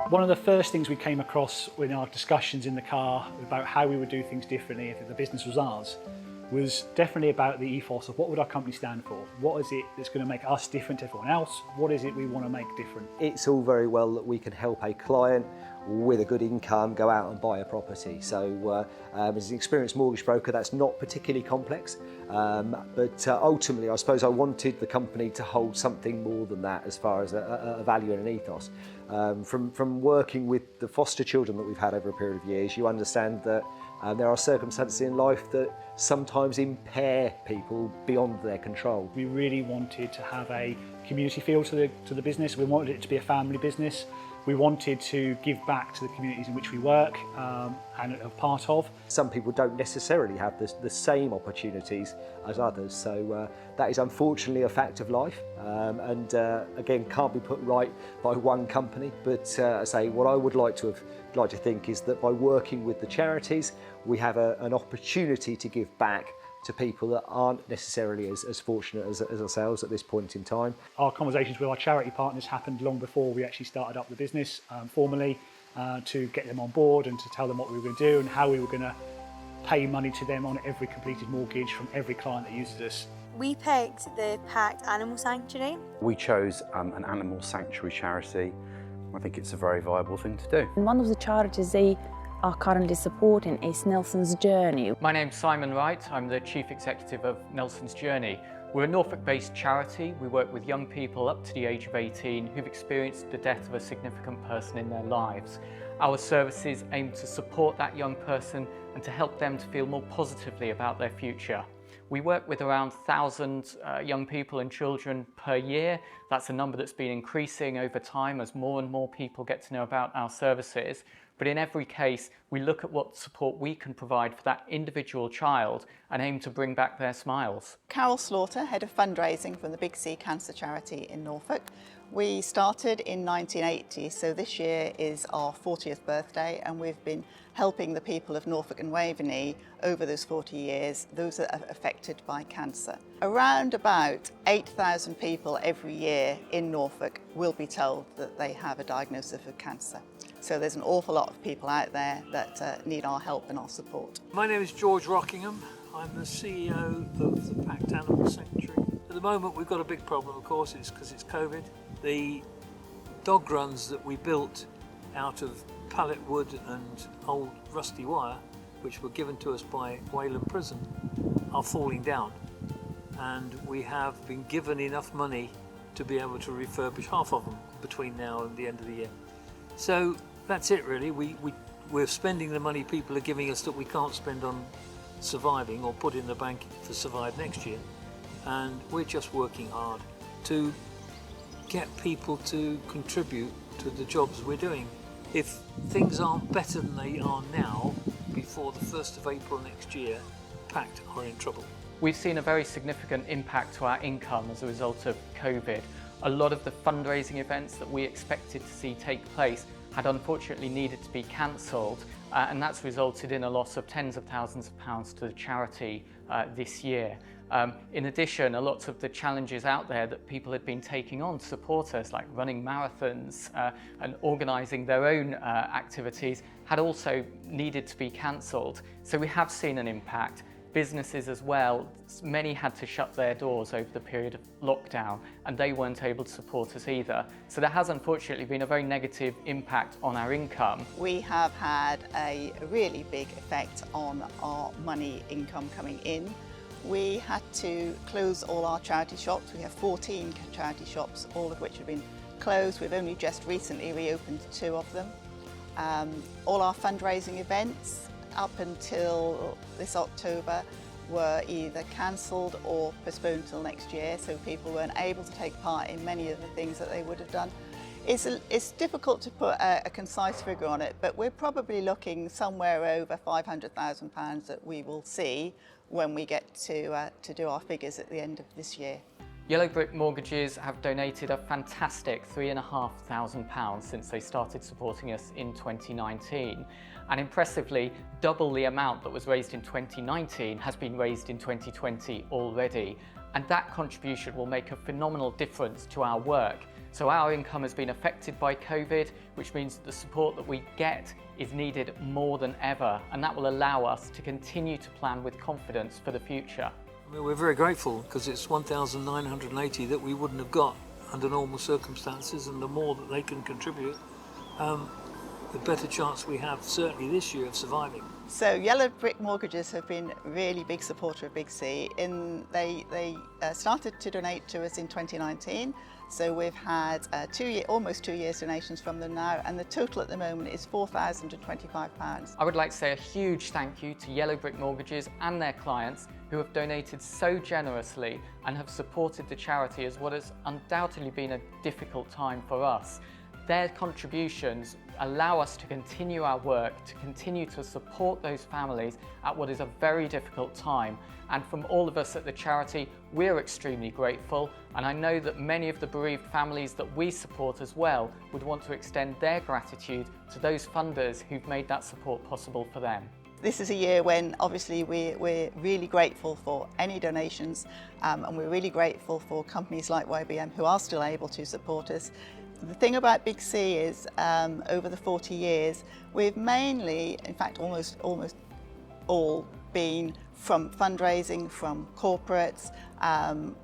One of the first things we came across in our discussions in the car about how we would do things differently if the business was ours was definitely about the ethos of what would our company stand for? What is it that's going to make us different to everyone else? What is it we want to make different? It's all very well that we can help a client with a good income go out and buy a property. So as an experienced mortgage broker, that's not particularly complex. But ultimately, I suppose I wanted the company to hold something more than that as far as a value and an ethos. From working with the foster children that we've had over a period of years, you understand that there are circumstances in life that sometimes impair people beyond their control. We really wanted to have a community feel to the business. We wanted it to be a family business. We wanted to give back to the communities in which we work and are part of. Some people don't necessarily have the same opportunities as others, so that is unfortunately a fact of life, and again can't be put right by one company. But I say what I would like to think is that by working with the charities, we have an opportunity to give back to people that aren't necessarily as fortunate as ourselves at this point in time. Our conversations with our charity partners happened long before we actually started up the business formally, to get them on board and to tell them what we were going to do and how we were going to pay money to them on every completed mortgage from every client that uses us. We picked the Pact Animal Sanctuary. We chose an animal sanctuary charity. I think it's a very viable thing to do. And one of the charities they are currently supporting is Nelson's Journey. My name's Simon Wright, I'm the Chief Executive of Nelson's Journey. We're a Norfolk-based charity. We work with young people up to the age of 18 who've experienced the death of a significant person in their lives. Our services aim to support that young person and to help them to feel more positively about their future. We work with around 1,000 young people and children per year. That's a number that's been increasing over time as more and more people get to know about our services. But in every case, we look at what support we can provide for that individual child and aim to bring back their smiles. Carol Slaughter, Head of Fundraising from the Big C Cancer Charity in Norfolk. We started in 1980, so this year is our 40th birthday, and we've been helping the people of Norfolk and Waveney over those 40 years, those that are affected by cancer. Around about 8,000 people every year in Norfolk will be told that they have a diagnosis of cancer. So there's an awful lot of people out there that need our help and our support. My name is George Rockingham. I'm the CEO of the Pact Animal Sanctuary. At the moment we've got a big problem, of course, it's because it's COVID. The dog runs that we built out of pallet wood and old rusty wire, which were given to us by Wayland Prison, are falling down. And we have been given enough money to be able to refurbish half of them between now and the end of the year. So that's it really. We're spending the money people are giving us that we can't spend on surviving or put in the bank to survive next year. And we're just working hard to get people to contribute to the jobs we're doing. If things aren't better than they are now, before the 1st of April next year, Pact are in trouble. We've seen a very significant impact to our income as a result of COVID. A lot of the fundraising events that we expected to see take place had unfortunately needed to be cancelled, and that's resulted in a loss of tens of thousands of pounds to the charity this year. In addition, a lot of the challenges out there that people had been taking on to support us, like running marathons and organising their own activities, had also needed to be cancelled. So we have seen an impact. Businesses as well, many had to shut their doors over the period of lockdown, and they weren't able to support us either. So there has unfortunately been a very negative impact on our income. We have had a really big effect on our money income coming in. We had to close all our charity shops. We have 14 charity shops, all of which have been closed. We've only just recently reopened 2 of them. All our fundraising events up until this October were either cancelled or postponed till next year, so people weren't able to take part in many of the things that they would have done. It's difficult to put a concise figure on it, but we're probably looking somewhere over £500,000 that we will see when we get to do our figures at the end of this year. Yellow Brick Mortgages have donated a fantastic £3,500 since they started supporting us in 2019. And impressively, double the amount that was raised in 2019 has been raised in 2020 already. And that contribution will make a phenomenal difference to our work. So our income has been affected by COVID, which means that the support that we get is needed more than ever, and that will allow us to continue to plan with confidence for the future. I mean, we're very grateful because it's 1,980 that we wouldn't have got under normal circumstances, and the more that they can contribute, the better chance we have, certainly this year, of surviving. So Yellow Brick Mortgages have been a really big supporter of Big C. They started to donate to us in 2019, so we've had almost 2 years donations from them now, and the total at the moment is £4,025. I would like to say a huge thank you to Yellow Brick Mortgages and their clients who have donated so generously and have supported the charity as what has undoubtedly been a difficult time for us. Their contributions allow us to continue our work, to continue to support those families at what is a very difficult time. And from all of us at the charity, we're extremely grateful. And I know that many of the bereaved families that we support as well would want to extend their gratitude to those funders who've made that support possible for them. This is a year when obviously we're really grateful for any donations, and we're really grateful for companies like YBM who are still able to support us. The thing about Big C is over the 40 years, we've mainly, in fact almost all, been from fundraising, from corporates.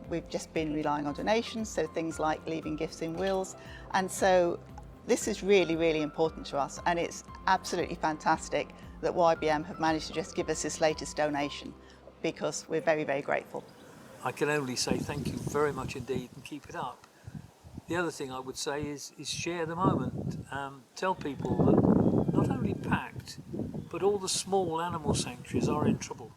We've just been relying on donations, so things like leaving gifts in wills. And so this is really, really important to us, and it's absolutely fantastic that YBM have managed to just give us this latest donation, because we're very, very grateful. I can only say thank you very much indeed, and keep it up. The other thing I would say is share the moment. Tell people that not only PACT, but all the small animal sanctuaries are in trouble.